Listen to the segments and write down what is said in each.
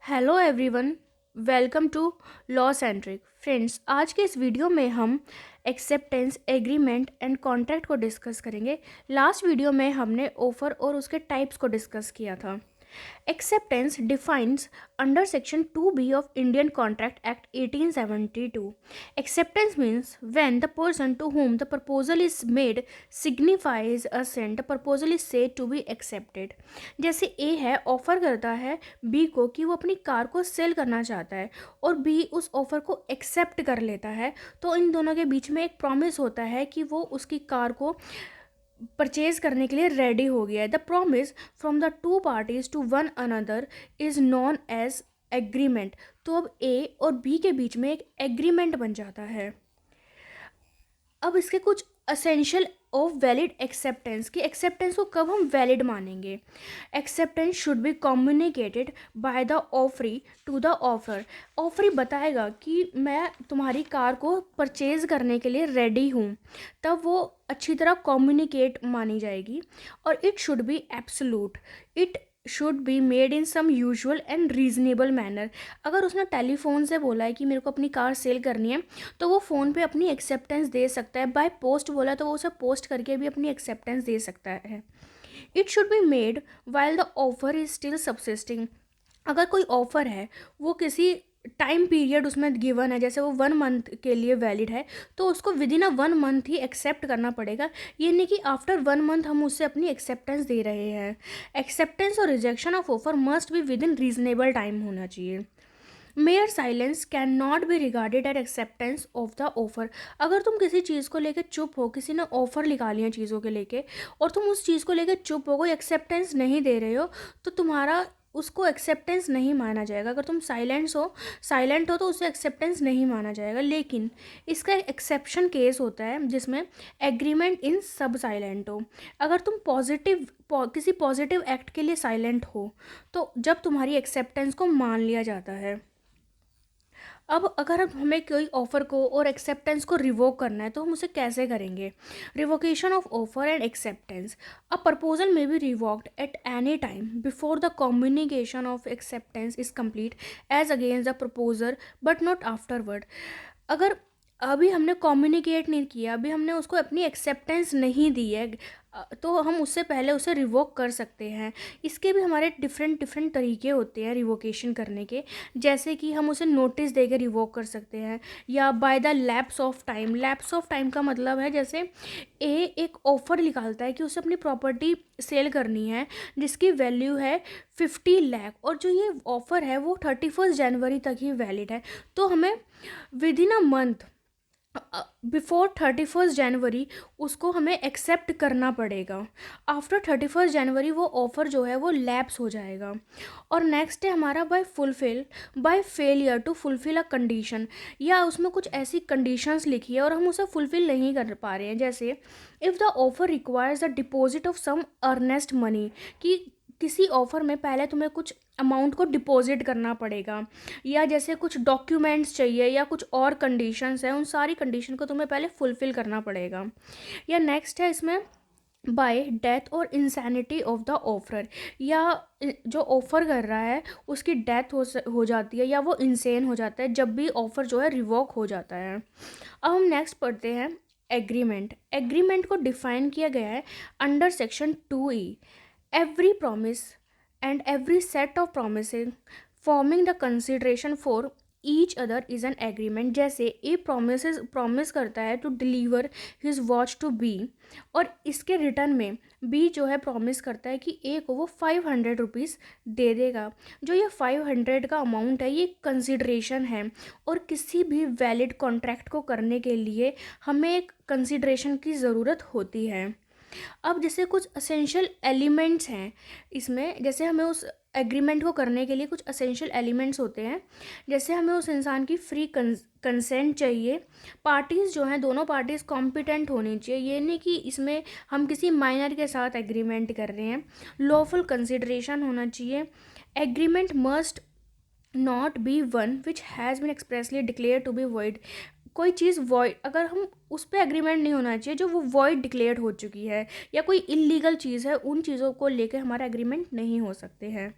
Hello everyone, welcome to law centric friends. आज के इस वीडियो में हम एक्सेप्टेंस, एग्रीमेंट एंड कॉन्ट्रैक्ट को डिस्कस करेंगे। लास्ट वीडियो में हमने ऑफर और उसके टाइप्स को डिस्कस किया था। Acceptance defines under Section 2B of Indian Contract Act 1872. Acceptance means when the person to whom the proposal is made signifies assent, the proposal is said to be accepted. जैसे A है, offer करता है B को कि वो अपनी car को cell करना चाहता है और B उस ऑफर को एक्सेप्ट कर लेता है, तो इन दोनों के बीच में एक प्रॉमिस होता है कि वो उसकी कार को परचेज करने के लिए रेडी हो गया है। The promise from the two parties to one another is known as agreement. तो अब ए और बी के बीच में एक एग्रीमेंट बन जाता है। अब इसके कुछ असेंशियल ऑफ वैलिड एक्सेप्टेंस की एक्सेप्टेंस को कब हम वैलिड मानेंगे। Acceptance should be communicated by the offeree to the offer. Offeree बताएगा कि मैं तुम्हारी कार को परचेज करने के लिए रेडी हूँ, तब वो अच्छी तरह कम्युनिकेट मानी जाएगी। और it should be absolute, it should be made in some usual and reasonable manner. अगर उसने टेलीफोन से बोला है कि मेरे को अपनी कार सेल करनी है, तो वो फ़ोन पे अपनी एक्सेप्टेंस दे सकता है। बाय पोस्ट बोला तो वो उसे पोस्ट करके भी अपनी एक्सेप्टेंस दे सकता है। It should be made while the offer is still subsisting. अगर कोई ऑफ़र है, वो किसी टाइम पीरियड उसमें गिवन है, जैसे वो 1 मंथ के लिए वैलिड है, तो उसको विद इन 1 मंथ ही एक्सेप्ट करना पड़ेगा। ये नहीं कि आफ्टर 1 मंथ हम उससे अपनी एक्सेप्टेंस दे रहे हैं। एक्सेप्टेंस और rejection of offer must be within reasonable time होना चाहिए। Mere silence can not be regarded at acceptance of the offer. अगर तुम किसी चीज़ को लेकर चुप हो, किसी ने ऑफर निकाली है चीज़ों के लेके और तुम उस चीज़ को लेकर चुप हो, कोई एक्सेप्टेंस नहीं दे रहे हो, तो तुम्हारा उसको एक्सेप्टेंस नहीं माना जाएगा। अगर तुम साइलेंट हो तो उसे एक्सेप्टेंस नहीं माना जाएगा। लेकिन इसका एक एक्सेप्शन केस होता है जिसमें एग्रीमेंट इन सब साइलेंट हो। अगर तुम किसी पॉजिटिव एक्ट के लिए साइलेंट हो, तो जब तुम्हारी एक्सेप्टेंस को मान लिया जाता है। अब अगर हमें कोई ऑफ़र को और एक्सेप्टेंस को रिवोक करना है, तो हम उसे कैसे करेंगे। Revocation of offer and acceptance. A proposal may be revoked at any time before the communication of acceptance is complete as against the proposer but not afterward. अगर अभी हमने कम्युनिकेट नहीं किया, अभी हमने उसको अपनी एक्सेप्टेंस नहीं दी है, तो हम उससे पहले उसे रिवोक कर सकते हैं। इसके भी हमारे डिफरेंट तरीके होते हैं रिवोकेशन करने के। जैसे कि हम उसे नोटिस देकर रिवोक कर सकते हैं, या by the lapse of time. Lapse of time का मतलब है, जैसे ए एक ऑफ़र निकालता है कि उसे अपनी प्रॉपर्टी सेल करनी है जिसकी वैल्यू है 50 लाख, और जो ये ऑफ़र है वो 31 जनवरी तक ही वैलिड है। तो हमें with in a month before 31 जनवरी उसको हमें एक्सेप्ट करना पड़ेगा। आफ्टर 31 जनवरी वो ऑफ़र जो है वो लैप्स हो जाएगा। और नेक्स्ट है हमारा by failure to fulfil a condition. या उसमें कुछ ऐसी कंडीशंस लिखी है और हम उसे फुलफ़िल नहीं कर पा रहे हैं। जैसे if the offer requires the deposit of some earnest money, कि किसी ऑफ़र में पहले तुम्हें कुछ अमाउंट को डिपॉजिट करना पड़ेगा, या जैसे कुछ डॉक्यूमेंट्स चाहिए या कुछ और कंडीशंस हैं, उन सारी कंडीशन को तुम्हें पहले फुलफ़िल करना पड़ेगा। या नेक्स्ट है इसमें बाय डेथ और इंसैनिटी ऑफ द ऑफर। या जो ऑफ़र कर रहा है उसकी डेथ हो जाती है, या वो इंसेन हो जाता है जब भी ऑफ़र जो है रिवोक हो जाता है। अब हम नेक्स्ट पढ़ते हैं एग्रीमेंट। एग्रीमेंट को डिफ़ाइन किया गया है under section 2E। Every promise and every set of promises forming the consideration for each other is an agreement। जैसे ए प्रॉमिस करता है to deliver his watch to B, और इसके रिटर्न में बी जो है प्रॉमिस करता है कि ए को वो 500 रुपीज़ दे देगा। जो ये 500 का अमाउंट है, ये कंसिड्रेशन है, और किसी भी वैलिड कॉन्ट्रैक्ट को करने के लिए हमें एक कंसिड्रेशन की ज़रूरत होती है। अब जैसे कुछ असेंशियल एलिमेंट्स हैं इसमें, जैसे हमें उस एग्रीमेंट को करने के लिए कुछ असेंशियल एलिमेंट्स होते हैं। जैसे हमें उस इंसान की फ्री कंसेंट चाहिए। पार्टीज़ जो हैं, दोनों पार्टीज़ कॉम्पिटेंट होनी चाहिए। ये नहीं कि इसमें हम किसी माइनर के साथ एग्रीमेंट कर रहे हैं। लॉफुल कंसिडरेशन होना चाहिए। Agreement must not be one which has been expressly declare to be void. कोई चीज़ वॉइड, अगर हम उस पर एग्रीमेंट नहीं होना चाहिए जो वो वॉइड डिक्लेयर हो चुकी है, या कोई इलीगल चीज़ है, उन चीज़ों को लेकर हमारा एग्रीमेंट नहीं हो सकते हैं।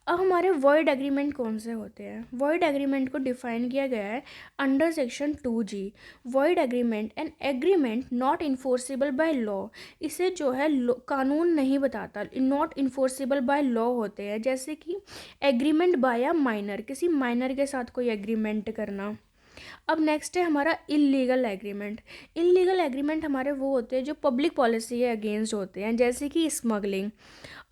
अब हमारे वॉइड एग्रीमेंट कौन से होते हैं? वॉइड एग्रीमेंट को डिफाइन किया गया है under section 2G। Void agreement an agreement not enforceable by law. इसे जो है कानून नहीं बताता, नॉट इन्फोर्सेबल बाय लॉ होते हैं। जैसे कि एग्रीमेंट बाय अ माइनर, किसी माइनर के साथ कोई एग्रीमेंट करना। अब नेक्स्ट है हमारा इल्लीगल एग्रीमेंट। इल्लीगल एग्रीमेंट हमारे वो होते हैं जो पब्लिक पॉलिसी के अगेंस्ट होते हैं, जैसे कि स्मगलिंग।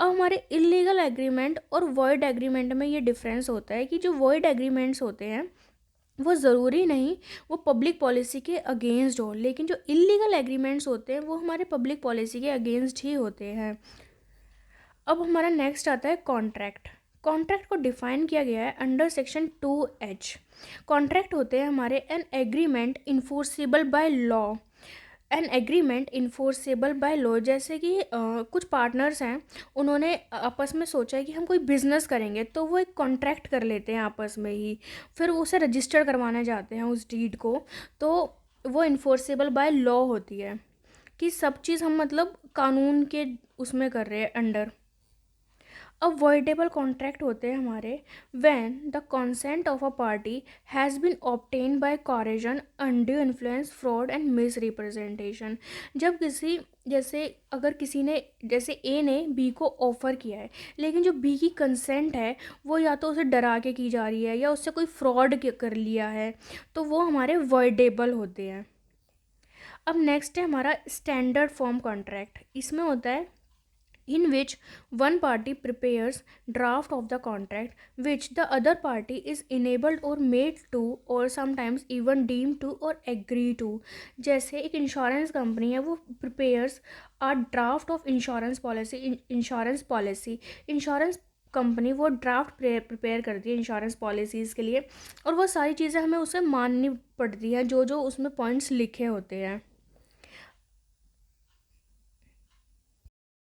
अब हमारे इल्लीगल एग्रीमेंट और वॉइड एग्रीमेंट में ये डिफरेंस होता है कि जो वॉइड एग्रीमेंट्स होते हैं वो ज़रूरी नहीं वो पब्लिक पॉलिसी के अगेंस्ट हो, लेकिन जो इल्लीगल एग्रीमेंट्स होते हैं वो हमारे पब्लिक पॉलिसी के अगेंस्ट ही होते हैं। अब हमारा नेक्स्ट आता है कॉन्ट्रैक्ट। कॉन्ट्रैक्ट को डिफाइन किया गया है अंडर सेक्शन 2H। कॉन्ट्रैक्ट होते हैं हमारे an agreement enforceable by law. An agreement enforceable by law, जैसे कि कुछ पार्टनर्स हैं, उन्होंने आपस में सोचा है कि हम कोई बिजनेस करेंगे, तो वो एक कॉन्ट्रैक्ट कर लेते हैं आपस में ही, फिर वो उसे रजिस्टर करवाने जाते हैं उस डीड को, तो वो इन्फोर्सेबल बाय लॉ होती है कि सब चीज़ हम मतलब कानून के उसमें कर रहे हैं अंडर। अब वॉइडेबल कॉन्ट्रैक्ट होते हैं हमारे when the consent of a party has been obtained by coercion, undue influence, fraud and misrepresentation. जब किसी जैसे अगर किसी ने जैसे ए ने बी को ऑफ़र किया है, लेकिन जो बी की कंसेंट है वो या तो उसे डरा के की जा रही है या उससे कोई फ्रॉड कर लिया है, तो वो हमारे वॉइडेबल होते हैं। अब नेक्स्ट है हमारा स्टैंडर्ड फॉर्म कॉन्ट्रैक्ट। इसमें होता है in which one party prepares draft of the contract which the other party is enabled or made to or sometimes even deemed to or agree to। जैसे एक इंश्योरेंस कंपनी है, वो prepares a draft of insurance policy। Insurance company वो draft prepare करती है insurance policies के लिए, और वो सारी चीज़ें हमें उसे माननी पड़ती हैं जो जो उसमें पॉइंट्स लिखे होते हैं।